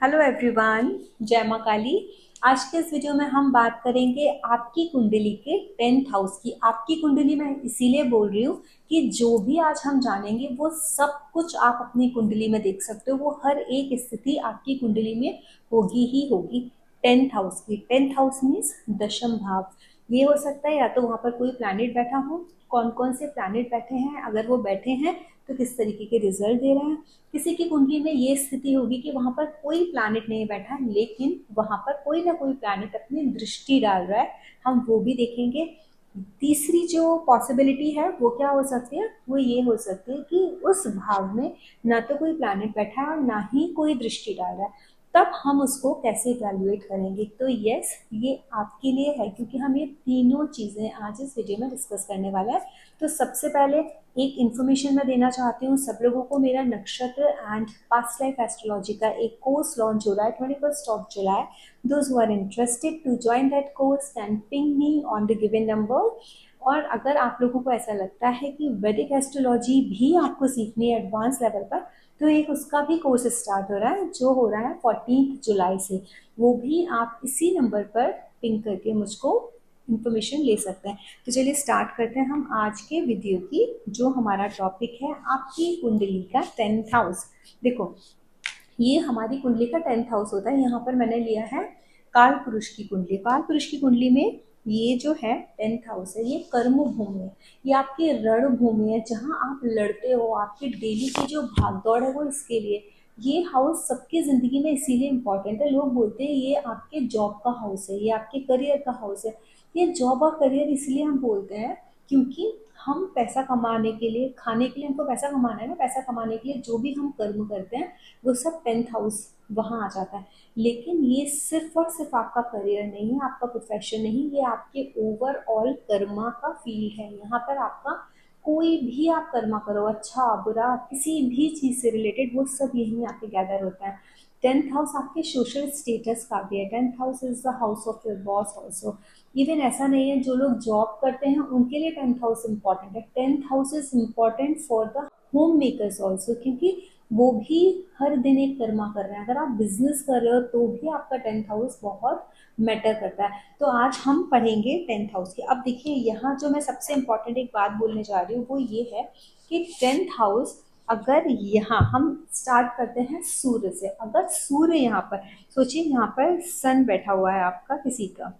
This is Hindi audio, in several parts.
हेलो एवरीवन, जय माँ काली। आज के इस वीडियो में हम बात करेंगे आपकी कुंडली के 10th हाउस की। आपकी कुंडली मैं इसीलिए बोल रही हूँ कि जो भी आज हम जानेंगे वो सब कुछ आप अपनी कुंडली में देख सकते हो। वो हर एक स्थिति आपकी कुंडली में होगी ही होगी। 10th हाउस की, 10th हाउस मीन्स दशम भाव। ये हो सकता है या तो वहां पर कोई प्लैनेट बैठा हो। कौन कौन से प्लैनेट बैठे हैं, अगर वो बैठे हैं तो किस तरीके के रिजल्ट दे रहे हैं। किसी की कुंडली में ये स्थिति होगी कि वहां पर कोई प्लैनेट नहीं बैठा है, लेकिन वहां पर कोई ना कोई प्लैनेट अपनी दृष्टि डाल रहा है। हम वो भी देखेंगे। तीसरी जो पॉसिबिलिटी है वो क्या हो सकती है, वो ये हो सकती है कि उस भाव में ना तो कोई प्लैनेट बैठा है और ना ही कोई दृष्टि डाल रहा है। तब हम उसको कैसे इवैल्यूएट करेंगे। तो यस, ये आपके लिए है क्योंकि हम ये तीनों चीजें आज इस वीडियो में डिस्कस करने वाला है। तो सबसे पहले एक इन्फॉर्मेशन मैं देना चाहती हूँ सब लोगों को। मेरा नक्षत्र एंड पास्ट लाइफ एस्ट्रोलॉजी का एक कोर्स लॉन्च हो रहा है 21 July। Those who are interested to join that course can ping me on the given number. और अगर आप लोगों को ऐसा लगता है कि वैदिक एस्ट्रोलॉजी भी आपको सीखनी है एडवांस लेवल पर, तो एक उसका भी कोर्स स्टार्ट हो रहा है जो हो रहा है 14 जुलाई से। वो भी आप इसी नंबर पर पिंग करके मुझको इंफॉर्मेशन ले सकते हैं। तो चलिए स्टार्ट करते हैं हम आज के वीडियो की। जो हमारा टॉपिक है आपकी कुंडली का 10th हाउस। देखो, ये हमारी कुंडली का 10th हाउस होता है। यहाँ पर मैंने लिया है काल पुरुष की कुंडली। काल पुरुष की कुंडली में ये जो है 10th हाउस है, ये कर्म भूमि है, ये आपकी रण भूमि है जहाँ आप लड़ते हो। आपकी डेली की जो भागदौड़ है वो इसके लिए। ये हाउस सबकी जिंदगी में इसीलिए इम्पोर्टेंट है। लोग बोलते हैं ये आपके जॉब का हाउस है, ये आपके करियर का हाउस है। ये जॉब और करियर इसलिए हम बोलते हैं क्योंकि हम पैसा कमाने के लिए, खाने के लिए हमको पैसा कमाना है ना, पैसा कमाने के लिए जो भी हम कर्म करते हैं वो सब 10th हाउस वहाँ आ जाता है। लेकिन ये सिर्फ और सिर्फ आपका करियर नहीं है, आपका प्रोफेशन नहीं, ये आपके ओवरऑल कर्मा का फील्ड है। यहाँ पर आपका कोई भी आप कर्मा करो, अच्छा बुरा, किसी भी चीज से रिलेटेड, वो सब यहीं आके गैदर होता है। 10th हाउस आपके सोशल स्टेटस का भी है। 10th house is the house of your boss also. Even ऐसा नहीं है जो लोग जॉब करते हैं उनके लिए 10th हाउस इम्पॉर्टेंट है। 10th house is important for the home makers also, क्योंकि वो भी हर दिन एक कर्मा कर रहे हैं। अगर आप बिजनेस कर रहे हो तो भी आपका 10th हाउस बहुत मैटर करता है। तो आज हम पढ़ेंगे 10th हाउस की। अब देखिए, यहाँ जो मैं सबसे इम्पोर्टेंट एक बात बोलने जा रही हूँ वो ये है कि 10th हाउस, अगर यहाँ हम स्टार्ट करते हैं सूर्य से। अगर सूर्य यहाँ पर, सोचिए यहाँ पर सन बैठा हुआ है आपका किसी का।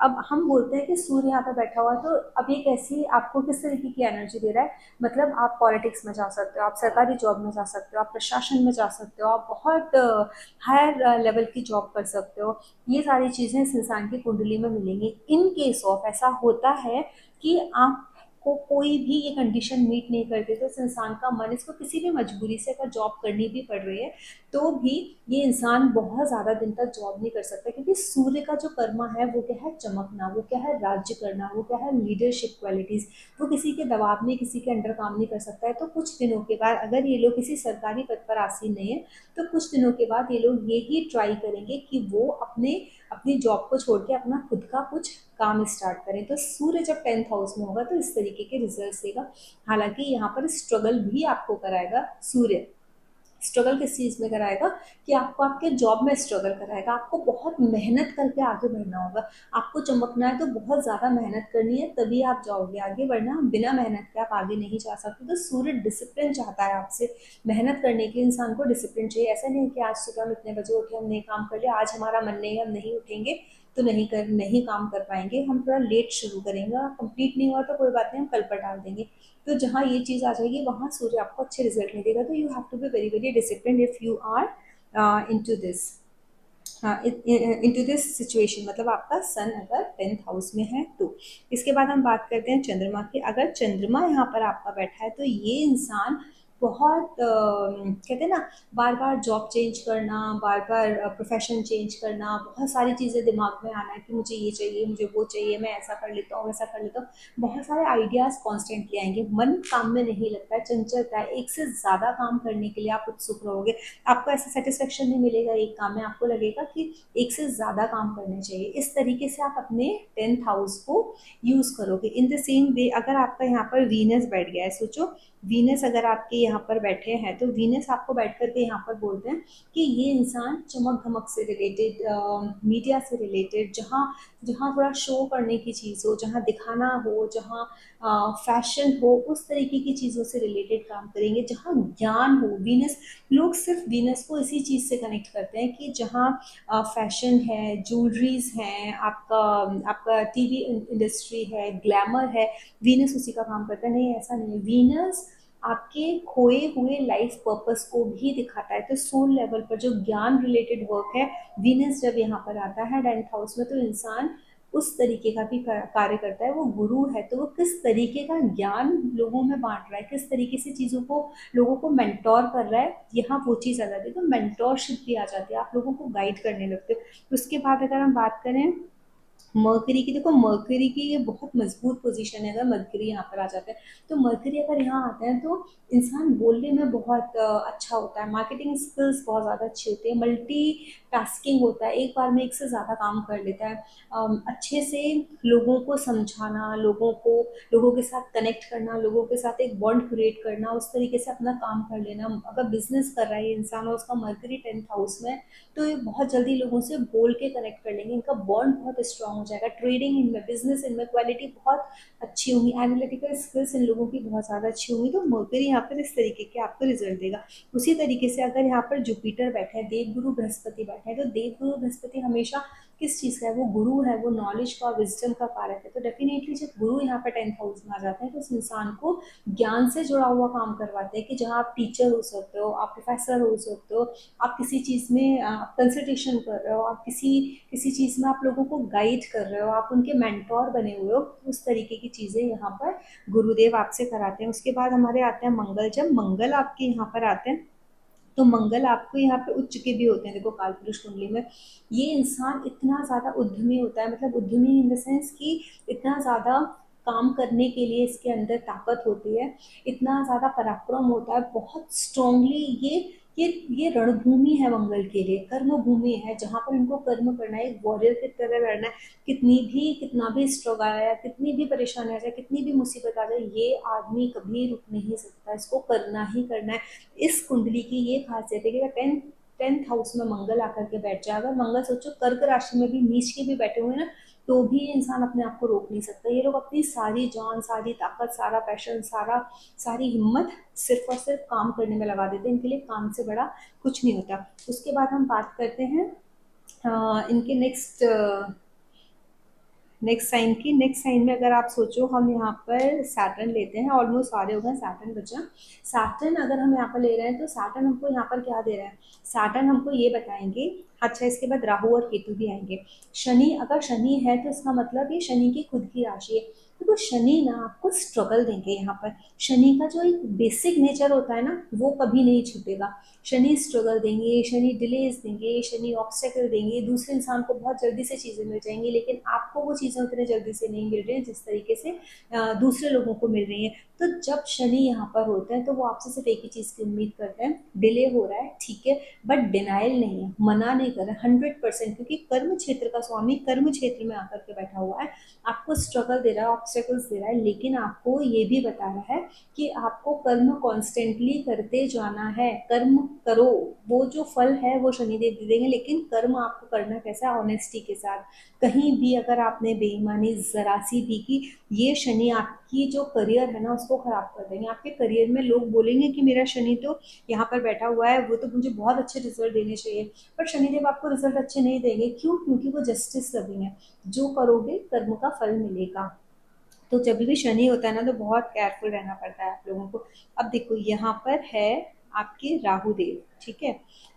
अब हम बोलते हैं कि सूर्य यहाँ पे बैठा हुआ है, तो अब ये कैसी आपको किस तरीके की एनर्जी दे रहा है। मतलब आप पॉलिटिक्स में जा सकते हो, आप सरकारी जॉब में जा सकते हो, आप प्रशासन में जा सकते हो, आप बहुत हायर लेवल की जॉब कर सकते हो। ये सारी चीजें इस इंसान की कुंडली में मिलेंगी। इन केस ऑफ ऐसा होता है कि आप को कोई भी ये कंडीशन मीट नहीं करते तो इस इंसान का मन, इसको किसी भी मजबूरी से अगर जॉब करनी भी पड़ रही है तो भी ये इंसान बहुत ज्यादा दिन तक जॉब नहीं कर सकता, क्योंकि सूर्य का जो कर्मा है वो क्या है, चमकना, वो क्या है, राज्य करना, वो क्या है, लीडरशिप क्वालिटीज। वो किसी के दबाव में, किसी के अंडर काम नहीं कर सकता है। तो कुछ दिनों के बाद, अगर ये लोग किसी सरकारी पद पर आसीन नहीं है, तो कुछ दिनों के बाद ये लोग ये ही ट्राई करेंगे कि वो अपने अपनी जॉब को छोड़ के अपना खुद का कुछ काम स्टार्ट करें। तो सूर्य जब 10th हाउस में होगा तो इस तरीके के रिजल्ट देगा। हालांकि यहाँ पर स्ट्रगल भी आपको कराएगा सूर्य। स्ट्रगल किस चीज में कराएगा कि आपको आपके जॉब में स्ट्रगल कराएगा। आपको बहुत मेहनत करके आगे बढ़ना होगा। आपको चमकना है तो बहुत ज्यादा मेहनत करनी है, तभी आप जाओगे आगे। बढ़ना बिना मेहनत के आप आगे नहीं जा सकते। तो सूर्य डिसिप्लिन चाहता है आपसे। मेहनत करने के इंसान को डिसिप्लिन चाहिए। ऐसा नहीं कि आज सुबह हम इतने बजे उठे, हमने काम कर लिया, आज हमारा मन नहीं है, हम नहीं उठेंगे तो नहीं काम कर पाएंगे, हम थोड़ा लेट शुरू करेंगे, कंप्लीट नहीं हुआ तो कोई बात नहीं, हम कल पर डाल देंगे। तो जहाँ ये चीज आ जाएगी वहां सूर्य आपको अच्छे रिजल्ट नहीं देगा। तो you have to be very very discipline if you are into this, into this situation. मतलब आपका सन अगर 10th हाउस में है तो। इसके बाद हम बात करते हैं चंद्रमा की। अगर चंद्रमा यहाँ पर आपका बैठा है तो ये इंसान बहुत कहते हैं ना, बार बार जॉब चेंज करना, बार बार प्रोफेशन चेंज करना, बहुत सारी चीज़ें दिमाग में आना है कि मुझे ये चाहिए, मुझे वो चाहिए, मैं ऐसा कर लेता हूँ, वैसा कर लेता हूँ। बहुत सारे आइडियाज कॉन्स्टेंटली आएंगे। मन काम में नहीं लगता है, चंचलता है। एक से ज़्यादा काम करने के लिए आप उत्सुक रहोगे। आपको ऐसा सेटिस्फेक्शन नहीं मिलेगा एक काम में, आपको लगेगा कि एक से ज़्यादा काम करने चाहिए। इस तरीके से आप अपने 10th हाउस को यूज़ करोगे। इन द सेम वे अगर आपका यहाँ पर वीनस बैठ गया है, सोचो वीनस अगर आपके यहाँ पर बैठे हैं तो वीनस आपको बैठ करके यहाँ पर बोलते हैं कि ये इंसान चमक धमक से रिलेटेड, मीडिया से रिलेटेड, जहाँ जहाँ थोड़ा शो करने की चीज़ हो, जहाँ दिखाना हो, जहाँ फैशन हो, उस तरीके की चीज़ों से रिलेटेड काम करेंगे। जहाँ ज्ञान हो, वीनस, लोग सिर्फ वीनस को इसी चीज़ से कनेक्ट करते हैं कि जहाँ फैशन है, ज्वेलरीज हैं, आपका आपका टीवी इंडस्ट्री है, ग्लैमर है, वीनस उसी का काम करता है। नहीं, ऐसा नहीं है। वीनस आपके खोए हुए लाइफ पर्पस को भी दिखाता है। तो सोल लेवल पर जो ज्ञान रिलेटेड वर्क है, वीनस जब यहाँ पर आता है 10th हाउस में, तो इंसान उस तरीके का भी कार्य करता है। वो गुरु है तो वो किस तरीके का ज्ञान लोगों में बांट रहा है, किस तरीके से चीज़ों को, लोगों को मेंटोर कर रहा है, यहाँ वो चीज़ आ जाती है। तो मेंटोरशिप भी आ जाती है, आप लोगों को गाइड करने लगते हो। उसके बाद अगर हम बात करें मर्करी की, देखो मर्करी की ये बहुत मजबूत पोजीशन है। अगर मर्करी यहाँ पर आ जाता है, तो मर्करी अगर यहाँ आता है तो इंसान बोलने में बहुत अच्छा होता है, मार्केटिंग स्किल्स बहुत ज़्यादा अच्छी होती है, मल्टी टास्किंग होता है, एक बार में एक से ज़्यादा काम कर लेता है। अच्छे से लोगों को समझाना, लोगों के साथ कनेक्ट करना, लोगों के साथ एक बॉन्ड क्रिएट करना, उस तरीके से अपना काम कर लेना। अगर बिजनेस कर रहा है ये इंसान और उसका मर्करी 10th हाउस में, तो ये बहुत जल्दी लोगों से बोल के कनेक्ट कर लेंगे, इनका बॉन्ड बहुत स्ट्रांग हो जाएगा। ट्रेडिंग इनमें, बिजनेस इनमें, क्वालिटी बहुत अच्छी होंगी, एनालिटिकल स्किल्स इन लोगों की बहुत ज़्यादा अच्छी होंगी। तो मर्करी यहाँ पर इस तरीके के आपको रिजल्ट देगा। उसी तरीके से अगर यहाँ पर जुपिटर बैठे हैं, देवगुरु बृहस्पति बैठे हैं, तो देवगुरु बृहस्पति हमेशा किस चीज़ का है, वो गुरु है, वो नॉलेज का, विजडम का कारक है। तो डेफिनेटली जब गुरु यहाँ पर 10th हाउस में आ जाते हैं तो उस इंसान को ज्ञान से जुड़ा हुआ काम करवाते हैं, कि जहाँ आप टीचर हो सकते हो, आप प्रोफेसर हो सकते हो, आप किसी चीज़ में कंसल्टेशन कर रहे हो, आप किसी किसी चीज़ में आप लोगों को गाइड कर रहे हो, आप उनके मेंटोर बने हुए हो, उस तरीके की चीज़ें यहाँ पर गुरुदेव आपसे कराते हैं। उसके बाद हमारे आते हैं मंगल। जब मंगल आपके यहाँ पर आते हैं तो मंगल आपको यहाँ पे उच्च के भी होते हैं। देखो कालपुरुष कुंडली में ये इंसान इतना ज़्यादा उद्यमी होता है, मतलब उद्यमी इन द सेंस कि इतना ज़्यादा काम करने के लिए इसके अंदर ताकत होती है, इतना ज़्यादा पराक्रम होता है, बहुत स्ट्रांगली ये रणभूमि है मंगल के लिए, कर्म भूमि है, जहाँ पर इनको कर्म करना है, एक वॉरियर की तरह लड़ना है। कितना भी स्ट्रगल आया, कितनी भी परेशानी आ जाए, कितनी भी मुसीबत आ जाए, ये आदमी कभी रुक नहीं सकता, इसको करना ही करना है। इस कुंडली की ये खासियत है कि अगर टेंथ हाउस में मंगल आकर के बैठ जाए, अगर मंगल सोचो कर्क राशि में भी नीच के भी बैठे हुए हैं ना, तो भी ये इंसान अपने आप को रोक नहीं सकता। ये लोग अपनी सारी जान, सारी ताकत, सारा पैशन, सारी हिम्मत सिर्फ और सिर्फ काम करने में लगा देते हैं। इनके लिए काम से बड़ा कुछ नहीं होता। उसके बाद हम बात करते हैं इनके नेक्स्ट साइन की। नेक्स्ट साइन में अगर आप सोचो, हम यहाँ पर सैटर्न लेते हैं, ऑलमोस्ट सारे हो गए, सैटर्न बचा। सैटर्न अगर हम यहाँ पर ले रहे हैं तो सैटर्न हमको यहाँ पर क्या दे रहा है, सैटर्न हमको ये बताएंगे। अच्छा, इसके बाद राहु और केतु भी आएंगे। शनि, अगर शनि है तो इसका मतलब ये शनि की खुद की राशि है। तो शनि ना आपको स्ट्रगल देंगे यहाँ पर। शनि का जो एक बेसिक नेचर होता है ना, वो कभी नहीं छूटेगा। शनि स्ट्रगल देंगे, शनि डिलेज देंगे, शनि ऑब्स्टेकल देंगे, दूसरे इंसान को बहुत जल्दी से चीज़ें मिल जाएंगी, लेकिन आपको वो चीज़ें उतने जल्दी से नहीं मिल रही हैं जिस तरीके से दूसरे लोगों को मिल रही हैं। तो जब शनि यहाँ पर होते हैं तो वो आपसे सिर्फ एक ही चीज़ की उम्मीद करते हैं, डिले हो रहा है ठीक है, बट डिनाइल नहीं है, मना नहीं कर रहे 100%, क्योंकि कर्म क्षेत्र का स्वामी कर्म क्षेत्र में आकर के बैठा हुआ है, आपको स्ट्रगल दे रहा है, ऑब्स्टेकल्स दे रहा है, लेकिन आपको ये भी बता रहा है कि आपको कर्म कॉन्स्टेंटली करते जाना है। कर्म करो, वो जो फल है वो शनिदेव दे देंगे, लेकिन कर्म आपको करना कैसा है, ऑनेस्टी के साथ। कहीं भी अगर आपने बेईमानी जरा सी भी की, ये शनि आपकी जो करियर है ना उसको खराब कर देंगे। आपके करियर में लोग बोलेंगे कि मेरा शनि तो यहाँ पर बैठा हुआ है, वो तो मुझे बहुत अच्छे रिजल्ट देने चाहिए, पर शनिदेव आपको रिजल्ट अच्छे नहीं देंगे। क्यों? क्योंकि वो जस्टिस लविंग है, जो करोगे कर्म का फल मिलेगा। तो जब भी शनि होता है ना तो बहुत केयरफुल रहना पड़ता है आप लोगों को। अब देखो यहाँ पर है आपके राहु देव, ठीक है।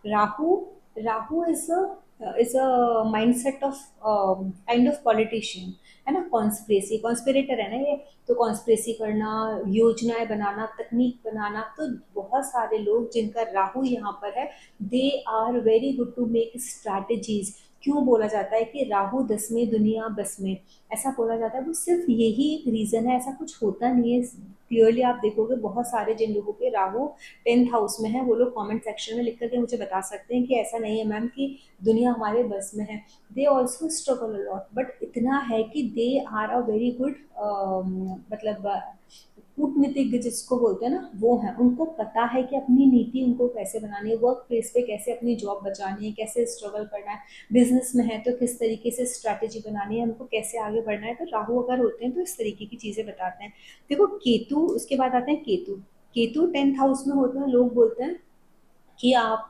Rahu Rahu is a mindset of kind of politician, है ना, कॉन्स्पिरेसी कॉन्स्पिरेटर है ना ये। तो कॉन्स्पिरेसी करना, योजनाएं बनाना, तकनीक बनाना, तो बहुत सारे लोग जिनका राहु यहाँ पर है, they are very good to make strategies. क्यों बोला जाता है कि राहु 10वें दुनिया बस में, ऐसा बोला जाता है। वो सिर्फ यही एक रीजन है, ऐसा कुछ होता नहीं है। क्लियरली आप देखोगे बहुत सारे जिन लोगों के राहु 10th हाउस में है, वो लोग कमेंट सेक्शन में लिख करके मुझे बता सकते हैं कि ऐसा नहीं है मैम कि दुनिया हमारे बस में है। दे ऑल्सो स्ट्रगल अलॉट, बट इतना है कि they are a very good, मतलब कूटनीतिज्ञ जिसको बोलते हैं ना, वो है, उनको पता है कि अपनी नीति उनको कैसे बनानी है, वर्क प्लेस पे कैसे अपनी जॉब बचानी है, कैसे स्ट्रगल करना है, बिजनेस में है तो किस तरीके से स्ट्रैटेजी बनानी है, हमको कैसे आगे बढ़ना है। तो राहु अगर होते हैं तो इस तरीके की चीजें बताते हैं। देखो केतु, उसके बाद आते हैं केतु। केतु 10th हाउस में होते हैं, लोग बोलते हैं कि आप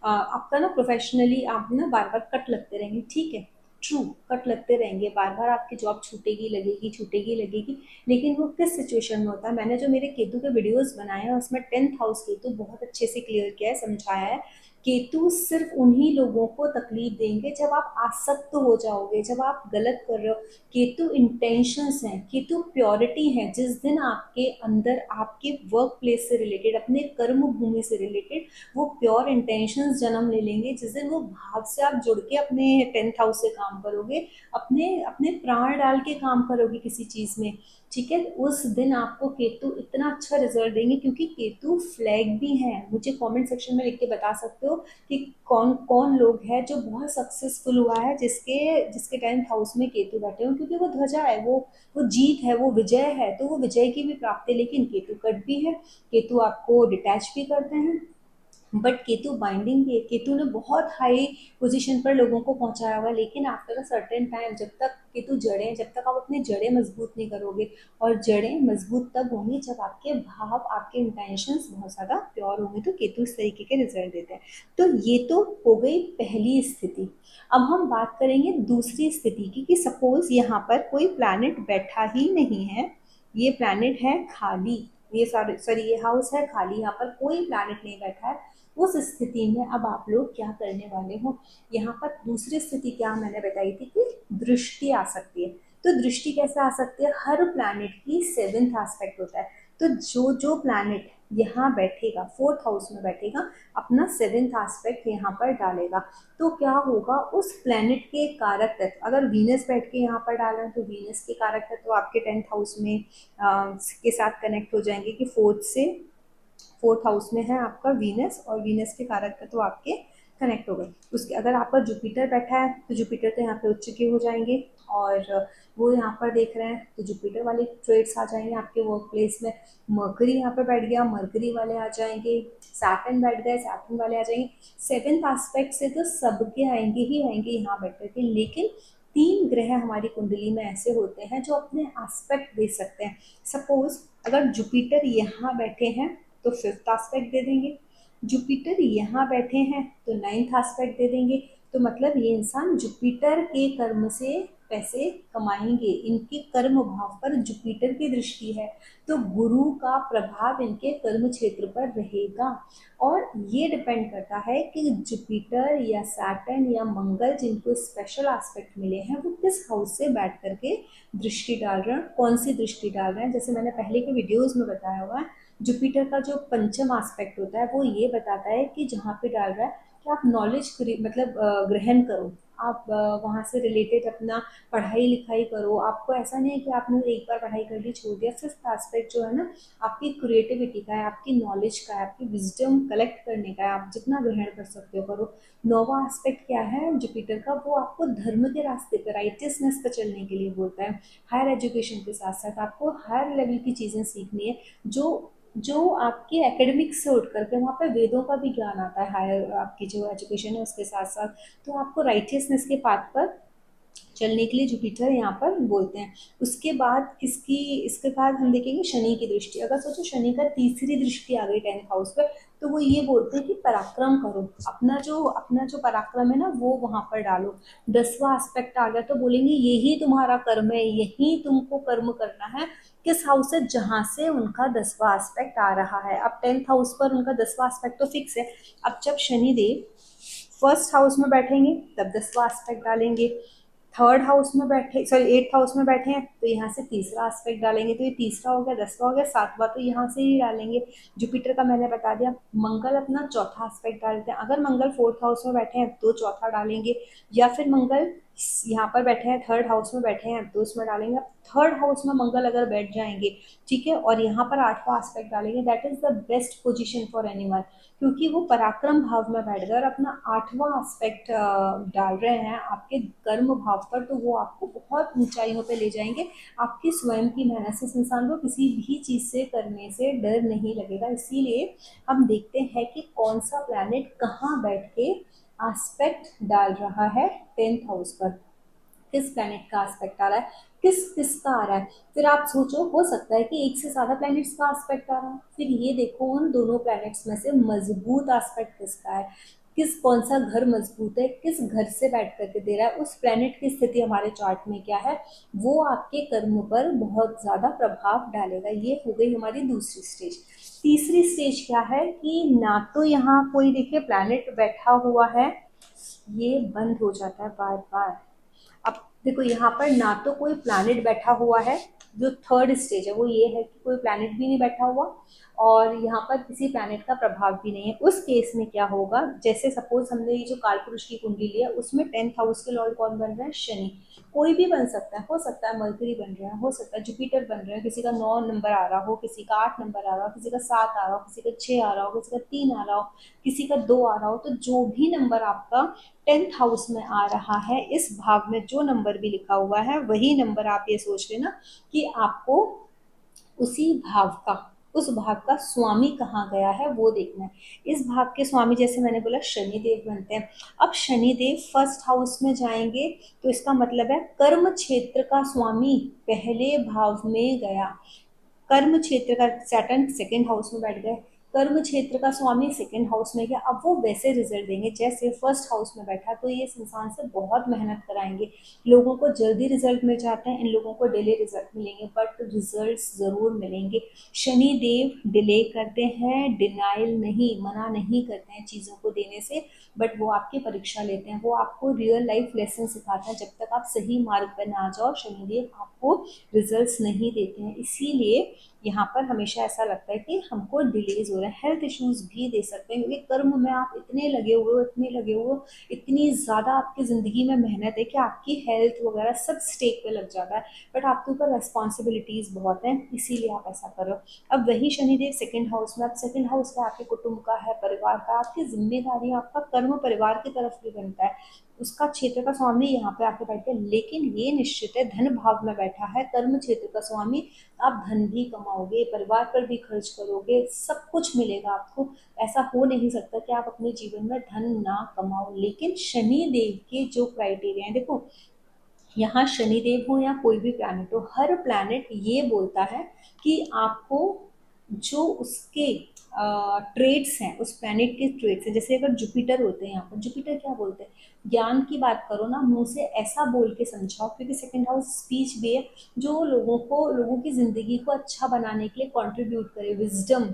आपका ना प्रोफेशनली आप ना बार बार कट लगते रहेंगे, ठीक है, ट्रू, कट लगते रहेंगे, बार बार आपकी जॉब छूटेगी लगेगी, छूटेगी लगेगी। लेकिन वो किस सिचुएशन में होता है, मैंने जो मेरे केतु के वीडियोस बनाए हैं उसमें 10th हाउस केतु बहुत अच्छे से क्लियर किया है, समझाया है। केतु सिर्फ उन्हीं लोगों को तकलीफ देंगे जब आप आसक्त हो जाओगे, जब आप गलत कर रहे हो। केतु इंटेंशंस हैं, केतु प्योरिटी है। जिस दिन आपके अंदर आपके वर्क प्लेस से रिलेटेड, अपने कर्म भूमि से रिलेटेड वो प्योर इंटेंशंस जन्म ले लेंगे, जिस दिन वो भाव से आप जुड़ के अपने 10th हाउस से काम करोगे, अपने अपने प्राण डाल के काम करोगे किसी चीज में, ठीक है, उस दिन आपको केतु इतना अच्छा रिजल्ट देंगे। क्योंकि केतु फ्लैग भी है, मुझे कमेंट सेक्शन में लिख के बता सकते हो कि कौन कौन लोग हैं जो बहुत सक्सेसफुल हुआ है, जिसके जिसके 10th हाउस में केतु बैठे हो, क्योंकि वो ध्वजा है, वो जीत है, वो विजय है, तो वो विजय की भी प्राप्ति है। लेकिन केतु कट भी है, केतु आपको डिटैच भी करते हैं, बट केतु बाइंडिंग भी है। केतु ने बहुत हाई पोजीशन पर लोगों को पहुंचाया होगा, लेकिन आफ्टर अ सर्टेन टाइम, जब तक केतु जड़ें, जब तक आप अपनी जड़ें मजबूत नहीं करोगे, और जड़ें मजबूत तब होंगी जब आपके भाव, आपके इंटेंशंस बहुत ज़्यादा प्योर होंगे, तो केतु इस तरीके के रिजल्ट देते हैं। तो ये तो हो गई पहली स्थिति। अब हम बात करेंगे दूसरी स्थिति की, कि सपोज यहाँ पर कोई प्लैनेट बैठा ही नहीं है, ये प्लैनेट है खाली, ये सारे सॉरी ये हाउस है खाली, यहाँ पर कोई प्लैनेट नहीं बैठा है। उस स्थिति में अब आप लोग क्या करने वाले हो, यहाँ पर दूसरी स्थिति क्या मैंने बताई थी कि दृष्टि आ सकती है। तो दृष्टि कैसे आ सकती है, हर प्लैनेट की 7th एस्पेक्ट होता है, तो जो जो प्लैनेट यहाँ बैठेगा 4th हाउस में बैठेगा, अपना 7th एस्पेक्ट यहाँ पर डालेगा, तो क्या होगा, उस प्लैनेट के कारक तत्व, अगर वीनस बैठ के यहाँ पर डाल रहे हैं तो वीनस के कारक तत्व तो आपके 10th हाउस में के साथ कनेक्ट हो जाएंगे, कि फोर्थ हाउस में है आपका वीनस, और वीनस के कारक तत्व तो आपके कनेक्ट हो गए। उसके अगर आपका जुपिटर बैठा है तो जुपिटर तो यहाँ पे उच्च के हो जाएंगे, और वो यहाँ पर देख रहे हैं तो जुपिटर वाले ट्रेड्स आ जाएंगे आपके वर्क प्लेस में। मरकरी यहाँ पे बैठ गया, मरकरी वाले आ जाएंगे। सैटर्न बैठ गए, सैटर्न वाले आ जाएंगे। 7th एस्पेक्ट से तो सबके आएंगे ही आएंगे यहाँ बैठ करके, लेकिन 3 ग्रह हमारी कुंडली में ऐसे होते हैं जो अपने एस्पेक्ट दे सकते हैं। सपोज अगर जुपिटर यहाँ बैठे हैं तो 5th एस्पेक्ट दे देंगे, जुपिटर यहाँ बैठे हैं तो 9th एस्पेक्ट दे देंगे। तो मतलब ये इंसान जुपिटर के कर्म से पैसे कमाएंगे, इनके कर्म भाव पर जुपिटर की दृष्टि है, तो गुरु का प्रभाव इनके कर्म क्षेत्र पर रहेगा। और ये डिपेंड करता है कि जुपिटर या सैटर्न या मंगल जिनको स्पेशल एस्पेक्ट मिले हैं वो किस हाउस से बैठ करके दृष्टि डाल रहे हैं, कौन सी दृष्टि डाल रहे हैं। जैसे मैंने पहले के वीडियोस में बताया हुआ है, जुपिटर का जो पंचम एस्पेक्ट होता है वो ये बताता है कि जहाँ पे डाल रहा है कि आप नॉलेज मतलब ग्रहण करो, आप वहाँ से रिलेटेड अपना पढ़ाई लिखाई करो। आपको ऐसा नहीं है कि आपने एक बार पढ़ाई कर ली छोड़ दिया। 5th एस्पेक्ट जो है ना, आपकी क्रिएटिविटी का है, आपकी नॉलेज का है, आपकी विजडम कलेक्ट करने का है, आप जितना ग्रहण कर सकते हो करो। 9वां एस्पेक्ट क्या है जुपिटर का, वो आपको धर्म के रास्ते पर, राइटियसनेस पर चलने के लिए बोलता है। हायर एजुकेशन के साथ साथ आपको हायर लेवल की चीज़ें सीखनी है, जो जो आपके एकेडमिक्स से उठ करके वहाँ पे वेदों का भी ज्ञान आता है। हायर आपकी जो एजुकेशन है उसके साथ साथ, तो आपको राइटियसनेस के पाथ पर चलने के लिए जुपिटर यहाँ पर बोलते हैं। उसके बाद इसके बाद हम देखेंगे शनि की दृष्टि। अगर सोचो शनि का तीसरी दृष्टि आ गई 10th हाउस पर, तो वो ये बोलते हैं कि पराक्रम करो, अपना जो पराक्रम है ना वो वहां पर डालो। 10वां एस्पेक्ट आ गया तो बोलेंगे यही तुम्हारा कर्म है, यही तुमको कर्म करना है। किस हाउस से, जहां से उनका 10वां एस्पेक्ट आ रहा है। अब 10th हाउस पर उनका 10वां एस्पेक्ट तो फिक्स है। अब जब शनि देव 1st हाउस में बैठेंगे तब 10वां एस्पेक्ट डालेंगे। 3rd हाउस में बैठे, सॉरी 8th हाउस में बैठे हैं तो यहाँ से तीसरा एस्पेक्ट डालेंगे, तो ये तीसरा हो गया, 10वां हो गया, 7वां तो यहाँ से ही डालेंगे। जुपिटर का मैंने बता दिया। मंगल अपना चौथा एस्पेक्ट डालते हैं, अगर मंगल 4th हाउस में बैठे हैं तो चौथा डालेंगे, या फिर मंगल यहाँ पर बैठे हैं, थर्ड हाउस में बैठे हैं, तो उसमें डालेंगे आप थर्ड हाउस में मंगल अगर बैठ जाएंगे, ठीक है, और यहाँ पर आठवां एस्पेक्ट डालेंगे, that is the best position for anyone, क्योंकि वो पराक्रम भाव में बैठ गए और अपना आठवां एस्पेक्ट डाल रहे हैं आपके कर्म भाव पर, तो वो आपको बहुत ऊंचाइयों पे ले जाएंगे। आपकी स्वयं की मेहनत से इस इंसान को किसी भी चीज से करने से डर नहीं लगेगा। इसीलिए हम देखते हैं कि कौन सा प्लैनेट कहाँ बैठ के एस्पेक्ट डाल रहा है 10th हाउस पर, किस प्लैनेट का एस्पेक्ट आ रहा है, किस किस का आ रहा है। फिर आप सोचो, हो सकता है कि एक से ज्यादा प्लैनेट्स का एस्पेक्ट आ रहा है, फिर ये देखो उन दोनों प्लैनेट्स में से मजबूत एस्पेक्ट किसका है, किस कौन सा घर मजबूत है, किस घर से बैठ करके दे रहा है, उस प्लैनेट की स्थिति हमारे चार्ट में क्या है, वो आपके कर्म पर बहुत ज्यादा प्रभाव डालेगा। ये हो गई हमारी दूसरी स्टेज। तीसरी स्टेज क्या है कि ना तो यहाँ कोई देखिए प्लैनेट बैठा हुआ है, ये बंद हो जाता है बार बार। अब देखो यहाँ पर ना तो कोई प्लैनेट बैठा हुआ है, जो थर्ड स्टेज है वो ये है कि कोई प्लैनेट भी नहीं बैठा हुआ, और यहाँ पर किसी प्लैनेट का प्रभाव भी नहीं है। उस केस में क्या होगा, जैसे सपोज हमने ये जो कालपुरुष की कुंडली ली है, उसमें 10th हाउस के लॉर्ड कौन बन रहे हैं, शनि। कोई भी बन सकता है, हो सकता है मरकरी बन रहा है, हो सकता है जुपिटर बन रहा है, किसी का 9 नंबर आ रहा हो, किसी का 8 नंबर आ रहा हो, किसी का 7 आ रहा हो, किसी का 6 आ रहा हो, किसी का 3 आ रहा हो, किसी का 2 आ रहा हो, तो जो भी नंबर आपका 10th हाउस में आ रहा है, इस भाव में जो नंबर भी लिखा हुआ है वही नंबर आप ये सोच लेना कि आपको उसी भाव का, उस भाव का स्वामी कहाँ गया है वो देखना है। इस भाव के स्वामी जैसे मैंने बोला शनि देव बनते हैं। अब शनि देव फर्स्ट हाउस में जाएंगे, तो इसका मतलब है कर्म क्षेत्र का स्वामी पहले भाव में गया। कर्म क्षेत्र का सैटर्न सेकंड हाउस में बैठ गए, कर्म क्षेत्र का स्वामी सेकंड हाउस में गया। अब वो वैसे रिजल्ट देंगे जैसे फर्स्ट हाउस में बैठा, तो ये इस इंसान से बहुत मेहनत कराएंगे। लोगों को जल्दी रिजल्ट मिल जाते हैं, इन लोगों को डिले रिजल्ट मिलेंगे, बट रिजल्ट्स जरूर मिलेंगे। शनि देव डिले करते हैं, डिनाइल नहीं, मना नहीं करते हैं चीजों को देने से, बट वो आपकी परीक्षा लेते हैं, वो आपको रियल लाइफ लेसन सिखाते हैं। जब तक आप सही मार्ग पर ना जाओ, शनिदेव आपको रिजल्ट्स नहीं देते हैं। इसीलिए यहाँ पर हमेशा ऐसा लगता है कि हमको डिलेज हो रहा है, हेल्थ इश्यूज भी दे सकते हैं, क्योंकि कर्म में आप इतने लगे हुए हो, इतने लगे हुए हो, इतनी ज़्यादा आपकी ज़िंदगी में मेहनत है कि आपकी हेल्थ वगैरह सब स्टेक पे लग जाता है, बट आपके ऊपर रिस्पॉन्सिबिलिटीज़ बहुत हैं, इसीलिए आप ऐसा करो। अब वही शनिदेव सेकंड हाउस में, अब सेकंड हाउस का आपके कुटुंब का है, परिवार का, आपकी जिम्मेदारी, आपका कर्म परिवार की तरफ भी बनता है, उसका क्षेत्र का स्वामी यहाँ पे आके बैठे हैं। लेकिन ये निश्चित है धन भाव में बैठा है कर्म क्षेत्र का स्वामी, आप धन भी कमाओगे, परिवार पर भी खर्च करोगे, सब कुछ मिलेगा आपको। ऐसा हो नहीं सकता कि आप अपने जीवन में धन ना कमाओ। लेकिन शनि देव के जो क्राइटेरिया है, देखो यहाँ शनिदेव हो या कोई भी प्लैनेट हो, हर प्लैनेट ये बोलता है कि आपको जो उसके ट्रेड्स हैं, उस प्लैनेट के ट्रेड्स हैं, जैसे अगर जुपिटर होते हैं, यहाँ पर जुपिटर क्या बोलते हैं, ज्ञान की बात करो ना, मुंह से ऐसा बोल के समझाओ, क्योंकि सेकंड हाउस स्पीच भी है, जो लोगों को, लोगों की जिंदगी को अच्छा बनाने के लिए कंट्रीब्यूट करे, विजडम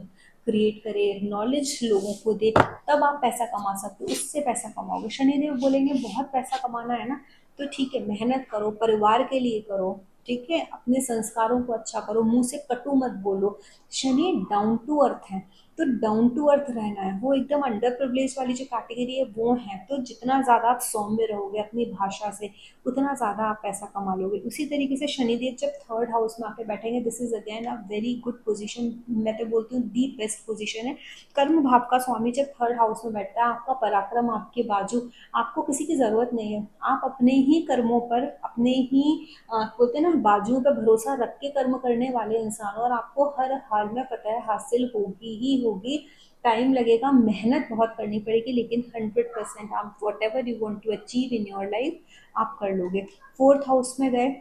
क्रिएट करे, नॉलेज लोगों को दे, तब आप पैसा कमा सकते हो, उससे पैसा कमाओगे। शनिदेव बोलेंगे बहुत पैसा कमाना है ना, तो ठीक है मेहनत करो, परिवार के लिए करो, ठीक है, अपने संस्कारों को अच्छा करो, मुंह से कटु मत बोलो। शनि डाउन टू अर्थ है, तो डाउन टू अर्थ रहना है, वो एकदम अंडर प्रिविलेज वाली जो कैटेगरी है वो है, तो जितना ज्यादा आप सौम्य रहोगे अपनी भाषा से, उतना ज्यादा आप पैसा कमा लोगे। उसी तरीके से शनिदेव जब थर्ड हाउस में आके बैठेंगे, this is again a very good position, मैं तो बोलती हूँ दी बेस्ट पोजीशन है। कर्म भाव का स्वामी जब थर्ड हाउस में बैठता है, आपका पराक्रम आपके बाजू, आपको किसी की जरूरत नहीं है, आप अपने ही कर्मों पर, अपने ही बोलते हैं ना बाजुओं पर भरोसा रख के कर्म करने वाले इंसान हो, और आपको हर हाल में पता है हासिल होगी ही होगी। टाइम लगेगा, मेहनत बहुत करनी पड़ेगी, लेकिन 100% आप whatever you want to achieve in your life आप कर लोगे। फोर्थ हाउस में गए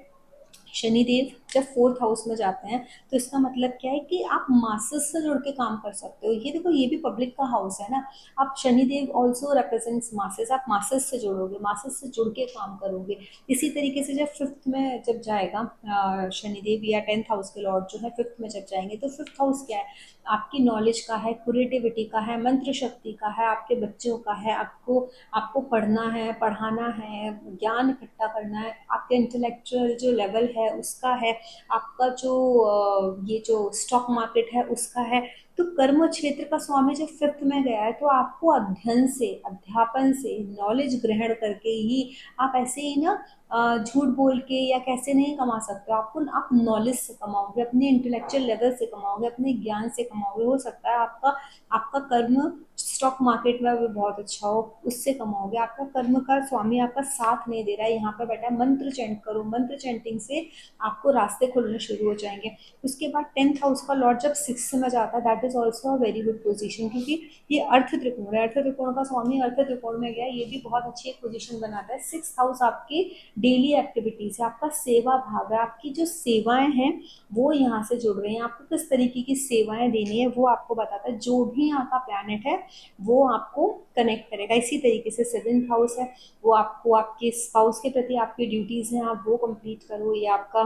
शनिदेव, जब फोर्थ हाउस में जाते हैं, तो इसका मतलब क्या है कि आप मासेस से जुड़ के काम कर सकते हो। ये देखो, ये भी पब्लिक का हाउस है ना, आप शनिदेव ऑल्सो रिप्रेजेंट्स मासेस, आप मासेस से जुड़ोगे, मासेस से जुड़ के काम करोगे। इसी तरीके से जब फिफ्थ में जब जाएगा शनिदेव, या 10th हाउस के लॉर्ड जो है फिफ्थ में जब जाएंगे, तो फिफ्थ हाउस क्या है, आपकी नॉलेज का है, क्रिएटिविटी का है, मंत्र शक्ति का है, आपके बच्चों का है, आपको आपको पढ़ना है, पढ़ाना है, ज्ञान इकट्ठा करना है, आपके इंटेलेक्चुअल जो लेवल है उसका है, आपका जो ये जो स्टॉक मार्केट है उसका है। तो कर्म क्षेत्र का स्वामी जब फिफ्थ में गया है तो आपको अध्ययन से, अध्यापन से, नॉलेज ग्रहण करके ही, आप ऐसे ही ना झूठ बोल के या कैसे नहीं कमा सकते हो। आपको, आप नॉलेज से कमाओगे, अपने इंटेलेक्चुअल लेवल से कमाओगे, अपने ज्ञान से कमाओगे। हो सकता है आपका आपका कर्म स्टॉक मार्केट में भी बहुत अच्छा हो, उससे कमाओगे। आपका कर्म का स्वामी आपका साथ नहीं दे रहा है, यहाँ पर बैठा है, मंत्र चैंट करो, मंत्र चैंटिंग से आपको रास्ते खुलने शुरू हो जाएंगे। उसके बाद 10th हाउस का लॉर्ड जब 6th में जाता है, that is also a very good position, क्योंकि ये अर्थ त्रिकोण है, अर्थ त्रिकोण का स्वामी अर्थ त्रिकोण में गया, ये भी बहुत अच्छी एक पोजीशन बनाता है। 6th हाउस आपकी डेली एक्टिविटीज है, आपका सेवा भाव है, आपकी जो सेवाएं हैं वो यहाँ से जुड़ रही हैं। आपको किस तरीके की सेवाएं देनी है वो आपको बताता है। जो भी यहाँ का प्लैनेट है वो आपको कनेक्ट करेगा। इसी तरीके से 7th हाउस है, वो आपको आपके स्पाउस के प्रति आपकी ड्यूटीज हैं, आप वो कंप्लीट करो। ये आपका,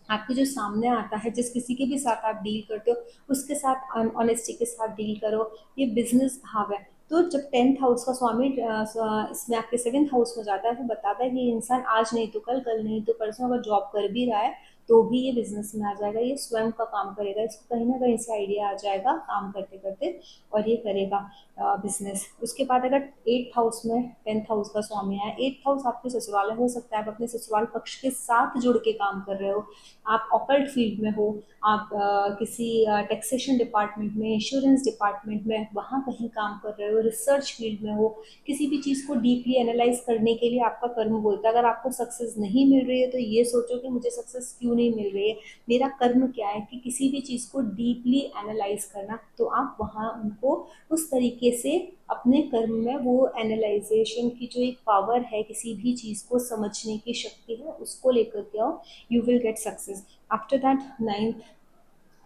आपके जो सामने आता है, जिस किसी के भी साथ आप डील करते हो उसके साथ ऑनेस्टी के साथ डील करो। ये बिजनेस भाव है। तो जब 10th हाउस का स्वामी इसमें आपके 7th हाउस में जाता है तो बताता है कि ये इंसान आज नहीं तो कल, कल नहीं तो परसों अगर जॉब कर भी रहा है तो भी ये बिजनेस में आ जाएगा, ये स्वयं का काम करेगा, इसको कहीं ना कहीं से आइडिया आ जाएगा काम करते करते, और ये करेगा बिजनेस। उसके बाद अगर 8th हाउस में 10th हाउस का स्वामी है, 8th हाउस आपके ससुराल हो सकता है, आप अपने ससुराल पक्ष के साथ जुड़ के काम कर रहे हो, आप ऑकल्ट फील्ड में हो, आप किसी टैक्सेशन डिपार्टमेंट में, इंश्योरेंस डिपार्टमेंट में वहाँ कहीं काम कर रहे हो, रिसर्च फील्ड में हो, किसी भी चीज़ को डीपली एनालाइज करने के लिए आपका कर्म बोलता है। अगर आपको सक्सेस नहीं मिल रही है तो ये सोचो कि मुझे सक्सेस क्यों नहीं मिल रही है, मेरा कर्म क्या है, कि किसी भी चीज़ को डीपली एनालाइज करना। तो आप वहाँ उनको उस तरीके से अपने कर्म में वो एनालाइजेशन की जो एक पावर है, किसी भी चीज़ को समझने की शक्ति है, उसको लेकर के आओ, you will get success. After that 9th,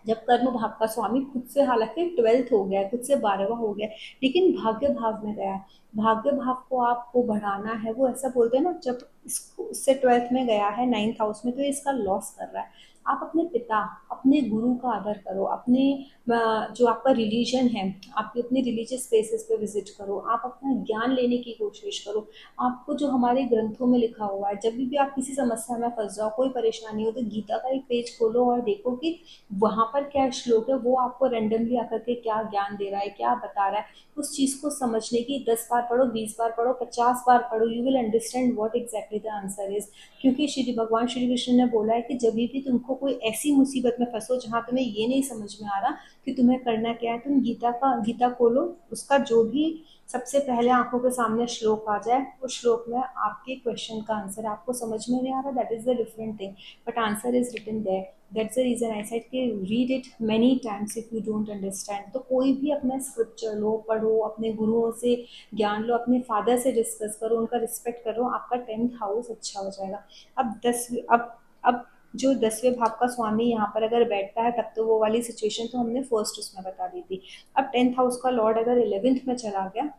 जब कर्म भाव का स्वामी खुद से, हालांकि 12th हो गया है, खुद से 12वां हो गया है, लेकिन भाग्य भाव में गया है। भाग्य भाव को आपको बढ़ाना है, वो ऐसा बोलते हैं ना, जब इसको इससे 12th में गया है 9th हाउस में, तो ये इसका लॉस कर रहा है। आप अपने पिता, अपने गुरु का आदर करो, अपने जो आपका रिलीजन है, आपके अपने रिलीजियस प्लेसेस पे विजिट करो, आप अपना ज्ञान लेने की कोशिश करो। आपको जो हमारे ग्रंथों में लिखा हुआ है, जब भी आप किसी समस्या में फंस जाओ, कोई परेशानी हो, तो गीता का एक पेज खोलो और देखो कि वहां पर क्या श्लोक है, वो आपको रैंडमली आकर के क्या ज्ञान दे रहा है, क्या बता रहा है। उस चीज को समझने की 10 बार पढ़ो, 20 बार पढ़ो, 50 बार पढ़ो, you will understand what exactly the answer is. क्योंकि श्री भगवान श्री कृष्ण ने बोला है कि जब भी तुमको कोई ऐसी मुसीबत में फंसो जहां तुम्हें ये नहीं समझ में आ रहा कि तुम्हें करना क्या है, तुम गीता खोलो, उसका जो भी सबसे पहले आंखों के सामने श्लोक आ जाए, उस श्लोक में आपके क्वेश्चन का आंसर आपको समझ में नहीं आ रहा, that is the different thing, but answer is written there. That's the reason I said कि read it many times if you don't understand. तो कोई भी अपना स्क्रिप्चर लो, पढ़ो, अपने गुरुओं से ज्ञान लो, अपने फादर से डिस्कस करो, उनका रिस्पेक्ट करो, आपका 10th हाउस अच्छा हो जाएगा। अब जो 10वें भाव का स्वामी यहाँ पर अगर बैठता है, तब तो वो वाली सिचुएशन तो हमने फर्स्ट उसमें बता दी थी। अब 10th हाउस का लॉर्ड अगर 11th में चला गया,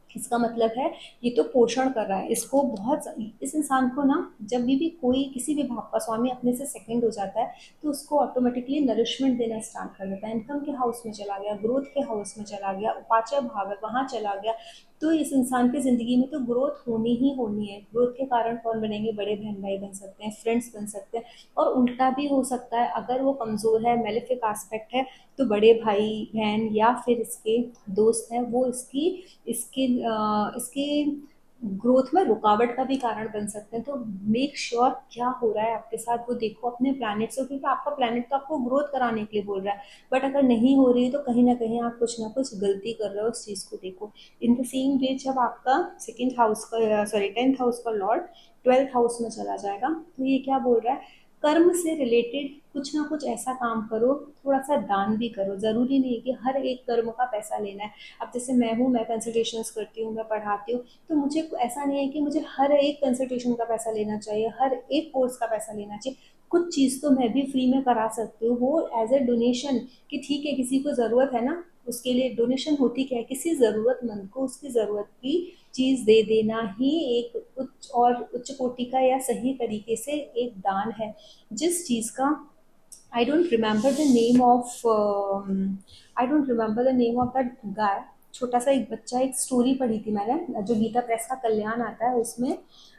इसका मतलब है ये तो पोषण कर रहा है इसको बहुत। इस इंसान को ना, जब भी कोई किसी भी भाव का स्वामी अपने से सेकंड हो जाता है तो उसको ऑटोमेटिकली नरिशमेंट देना स्टार्ट कर देता है। इनकम के हाउस में चला गया, ग्रोथ के हाउस में चला गया, उपाचय भाव है वहां चला गया, तो इस इंसान की जिंदगी में तो ग्रोथ होनी ही होनी है। ग्रोथ के कारण कौन बनेंगे, बड़े बहन भाई बन सकते हैं, फ्रेंड्स बन सकते हैं। और उल्टा भी हो सकता है, अगर वो कमजोर है, मेलेफिक एस्पेक्ट है, तो बड़े भाई बहन या फिर इसके दोस्त हैं, वो इसके ग्रोथ में रुकावट का भी कारण बन सकते हैं। तो मेक श्योर क्या हो रहा है आपके साथ वो देखो अपने प्लैनेट से, क्योंकि आपका प्लैनेट तो आपको ग्रोथ कराने के लिए बोल रहा है, बट अगर नहीं हो रही है तो कहीं ना कुछ ना कुछ गलती कर रहे हो, उस चीज को देखो। इन द सेम वे जब आपका सेकेंड हाउस का, सॉरी 10th हाउस का लॉर्ड 12th हाउस में चला जाएगा, तो ये क्या बोल रहा है, कर्म से रिलेटेड कुछ ना कुछ ऐसा काम करो, थोड़ा सा दान भी करो। जरूरी नहीं है कि हर एक कर्म का पैसा लेना है। अब जैसे मैं हूँ, मैं कंसल्टेशंस करती हूँ, मैं पढ़ाती हूँ, तो मुझे ऐसा नहीं है कि मुझे हर एक कंसल्टेशन का पैसा लेना चाहिए, हर एक कोर्स का पैसा लेना चाहिए। कुछ चीज़ तो मैं भी फ्री में करा सकती हूँ, वो एज ए डोनेशन, कि ठीक है किसी को ज़रूरत है ना, उसके लिए डोनेशन होती क्या है, किसी ज़रूरतमंद को उसकी ज़रूरत की चीज़ दे देना ही एक उच्च कोटि का या सही तरीके से एक दान है। जिस चीज़ का आई don't remember the name of I don't remember the name of that guy, छोटा सा एक बच्चा, एक स्टोरी पढ़ी थी मैंने, जो गीता प्रेस का कल्याण आता है उसमें,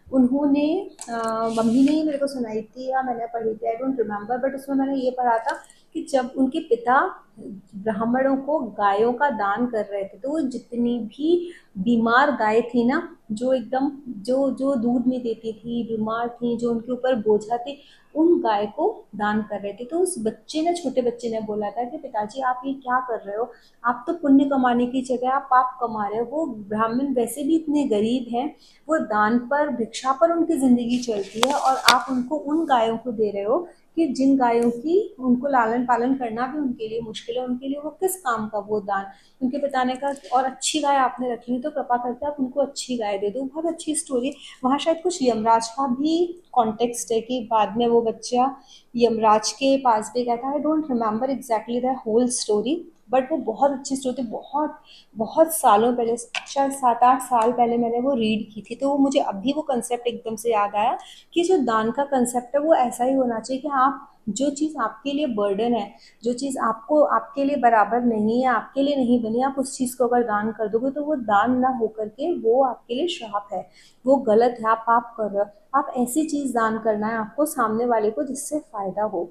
उन्होंने मम्मी ने ही मेरे को सुनाई थी या मैंने पढ़ी थी, आई डोंट रिमेम्बर, बट उसमें मैंने ये पढ़ा था कि जब उनके पिता ब्राह्मणों को गायों का दान कर रहे थे, तो वो जितनी भी बीमार गाय थी ना, जो एकदम जो जो दूध नहीं देती थी, बीमार थी, जो उनके ऊपर बोझा थे, उन गाय को दान कर रहे थे। तो उस बच्चे ने, छोटे बच्चे ने बोला था कि पिताजी आप ये क्या कर रहे हो, आप तो पुण्य कमाने की जगह आप पाप कमा रहे हो। वो ब्राह्मण वैसे भी इतने गरीब हैं, वो दान पर, भिक्षा पर उनकी जिंदगी चलती है, और आप उनको उन गायों को दे रहे हो कि जिन गायों की उनको लालन पालन करना भी उनके लिए मुश्किल है, उनके लिए वो किस काम का वो दान। उनके पिता ने कहा और अच्छी गाय आपने रखी है तो कृपा करके आप उनको अच्छी गाय दे दो। बहुत अच्छी स्टोरी। वहाँ शायद कुछ यमराज का भी कॉन्टेक्स्ट है कि बाद में वो बच्चा यमराज के पास भी गया था। I don't remember exactly the whole story, but वो बहुत अच्छी स्टोरी थी। बहुत बहुत सालों पहले, शायद 7-8 साल पहले मैंने वो रीड की थी, तो वो मुझे अभी वो कंसेप्ट एकदम से याद आया कि जो दान का कंसेप्ट है वो ऐसा ही होना चाहिए कि आप जो चीज़ आपके लिए बर्डन है, जो चीज़ आपको, आपके लिए बराबर नहीं है, आपके लिए नहीं बनी, आप उस चीज़ को अगर दान कर दोगे तो वो दान ना होकर के वो आपके लिए श्राप है, वो गलत है, आप पाप कर रहे हो। आप ऐसी चीज़ दान करना है आपको सामने वाले को जिससे फायदा हो।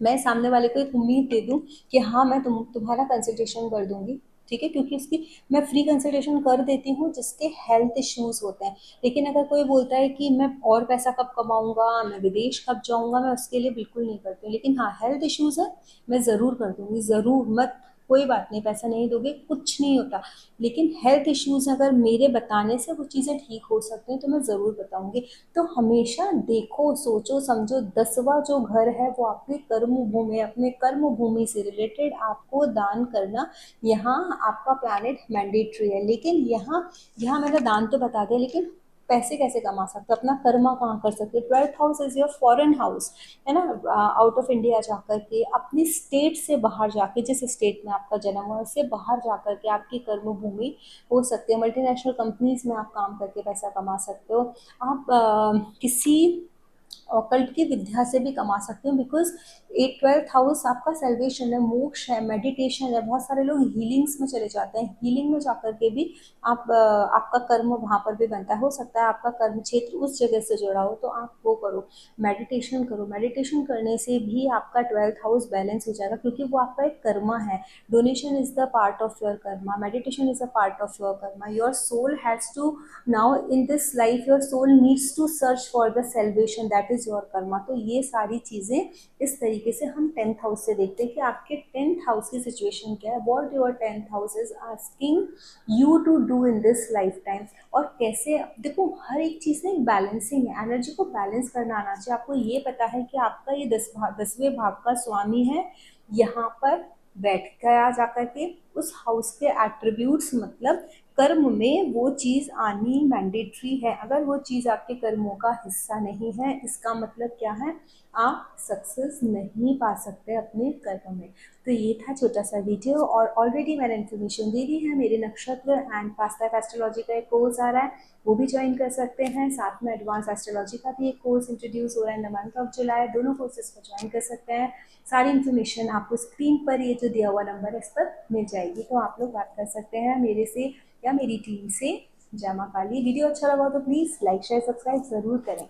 मैं सामने वाले को एक उम्मीद दे दूं कि हाँ मैं तुम्हारा कंसल्टेशन कर दूंगी, ठीक है, क्योंकि उसकी मैं फ्री कंसल्टेशन कर देती हूँ जिसके हेल्थ इश्यूज होते हैं। लेकिन अगर कोई बोलता है कि मैं और पैसा कब कमाऊंगा, मैं विदेश कब जाऊंगा, मैं उसके लिए बिल्कुल नहीं करती हूँ। लेकिन हाँ, हेल्थ इश्यूज है, मैं ज़रूर कर दूंगी, ज़रूर, मत, कोई बात नहीं, पैसा नहीं दोगे कुछ नहीं होता। लेकिन हेल्थ इश्यूज अगर मेरे बताने से वो चीज़ें ठीक हो सकती हैं तो मैं ज़रूर बताऊंगी। तो हमेशा देखो, सोचो, समझो, 10वां जो घर है वो आपकी कर्म भूमि, अपने कर्म भूमि से रिलेटेड आपको दान करना, यहाँ आपका प्लानिट मैंडेटरी है। लेकिन यहाँ यहाँ मैंने दान तो बता दिया, लेकिन पैसे कैसे कमा सकते हो, अपना कर्मा कहाँ कर सकते हो। 12th house is your foreign house, है ना। आउट ऑफ इंडिया जाकर के, अपनी स्टेट से बाहर जाके, जिस स्टेट में आपका जन्म हुआ उससे बाहर जाकर के आपकी कर्म भूमि हो सकती है। मल्टीनेशनल कंपनीज में आप काम करके पैसा कमा सकते हो। आप किसी ऑकल्ट की विद्या से भी कमा सकते हो, बिकॉज 12th हाउस आपका सेल्वेशन है, मोक्ष है, मेडिटेशन है। बहुत सारे लोग हीलिंग्स में चले जाते हैं, हीलिंग में जाकर के भी आपका कर्म वहाँ पर भी बनता है। हो सकता है आपका कर्म क्षेत्र उस जगह से जुड़ा हो, तो आप वो करो, मेडिटेशन करो। मेडिटेशन करने से भी आपका 12th हाउस बैलेंस हो जाएगा, क्योंकि वो आपका एक कर्मा है। Donation is the part of your karma, meditation is a part of your karma. Your soul has to, now in this life your soul needs to search for the salvation, that is your karma. तो ये सारी चीज़ें इस तरीके से हम 10th हाउस से देखते हैं कि आपके 10th हाउस की सिचुएशन क्या है, what your 10th house is asking you to do in this life time. और कैसे, देखो, हर एक चीज़ में एक बैलेंसिंग है, एनर्जी को बैलेंस करना आना चाहिए। आपको ये पता है कि आपका ये 10वें भाव का स्वामी है, यहाँ पर बैठ गया जाकर के, उस हाउस के एट्रीब्यूट्स, मतलब कर्म में वो चीज़ आनी मैंडेटरी है। अगर वो चीज़ आपके कर्मों का हिस्सा नहीं है, इसका मतलब क्या है, आप सक्सेस नहीं पा सकते अपने कर्म में। तो ये था छोटा सा वीडियो, और ऑलरेडी मैंने इन्फॉर्मेशन दे दी है। मेरे नक्षत्र एंड पास्ट लाइफ एस्ट्रोलॉजी का एक कोर्स आ रहा है, वो भी ज्वाइन कर सकते हैं। साथ में एडवांस एस्ट्रोलॉजी का भी एक कोर्स इंट्रोड्यूस हो रहा है in the month of July, दोनों कोर्सेज को ज्वाइन कर सकते हैं। सारी इन्फॉर्मेशन आपको स्क्रीन पर, ये जो दिया हुआ नंबर है, इस पर मिल जाएगी, तो आप लोग बात कर सकते हैं मेरे से या मेरी टीम से। जय मां काली। वीडियो अच्छा लगा तो प्लीज़ लाइक शेयर सब्सक्राइब ज़रूर करें।